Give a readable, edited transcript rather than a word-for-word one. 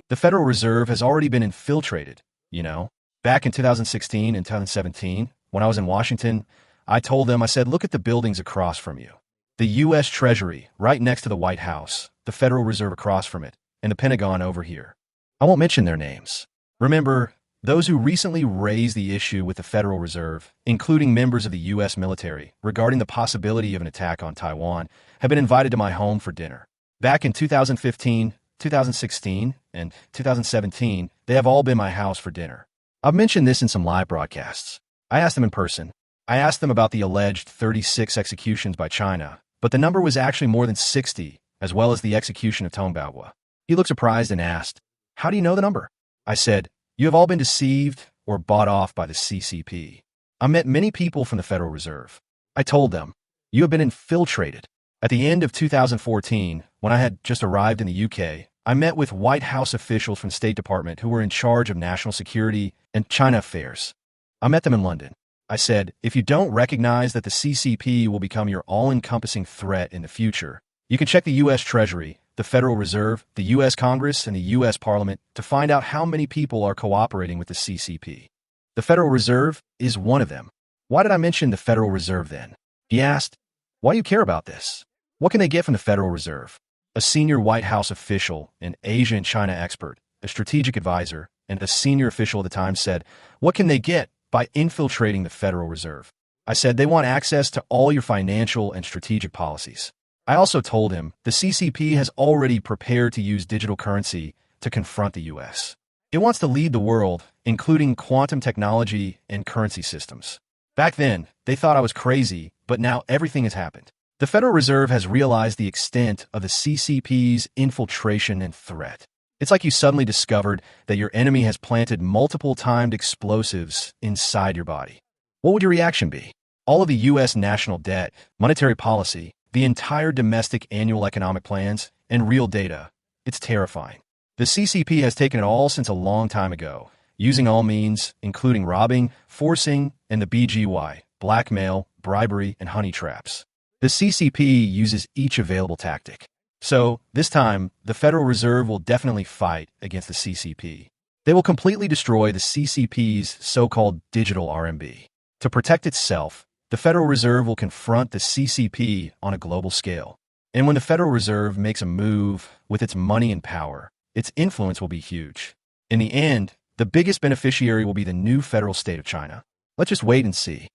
The Federal Reserve has already been infiltrated, you know. Back in 2016 and 2017, when I was in Washington, I told them, I said, look at the buildings across from you. The U.S. Treasury, right next to the White House, the Federal Reserve across from it, and the Pentagon over here. I won't mention their names. Remember, those who recently raised the issue with the Federal Reserve, including members of the U.S. military, regarding the possibility of an attack on Taiwan, have been invited to my home for dinner. Back in 2015, 2016, and 2017, they have all been my house for dinner. I've mentioned this in some live broadcasts. I asked them in person. I asked them about the alleged 36 executions by China, but the number was actually more than 60, as well as the execution of Tong Baohua. He looked surprised and asked, "How do you know the number?" I said, "You have all been deceived or bought off by the CCP. I met many people from the Federal Reserve. I told them, you have been infiltrated." At the end of 2014, when I had just arrived in the UK, I met with White House officials from the State Department who were in charge of national security and China affairs. I met them in London. I said, if you don't recognize that the CCP will become your all-encompassing threat in the future, you can check the U.S. Treasury, the Federal Reserve, the U.S. Congress, and the U.S. Parliament to find out how many people are cooperating with the CCP. The Federal Reserve is one of them. Why did I mention the Federal Reserve then? He asked, why do you care about this? What can they get from the Federal Reserve? A senior White House official, an Asia and China expert, a strategic advisor, and a senior official at the time said, what can they get by infiltrating the Federal Reserve? I said, they want access to all your financial and strategic policies. I also told him the CCP has already prepared to use digital currency to confront the U.S. It wants to lead the world, including quantum technology and currency systems. Back then, they thought I was crazy, but now everything has happened. The Federal Reserve has realized the extent of the CCP's infiltration and threat. It's like you suddenly discovered that your enemy has planted multiple timed explosives inside your body. What would your reaction be? All of the U.S. national debt, monetary policy, the entire domestic annual economic plans, and real data. It's terrifying. The CCP has taken it all since a long time ago, using all means, including robbing, forcing, and the BGY, blackmail, bribery, and honey traps. The CCP uses each available tactic. So, this time, the Federal Reserve will definitely fight against the CCP. They will completely destroy the CCP's so-called digital RMB. To protect itself, the Federal Reserve will confront the CCP on a global scale. And when the Federal Reserve makes a move with its money and power, its influence will be huge. In the end, the biggest beneficiary will be the new federal state of China. Let's just wait and see.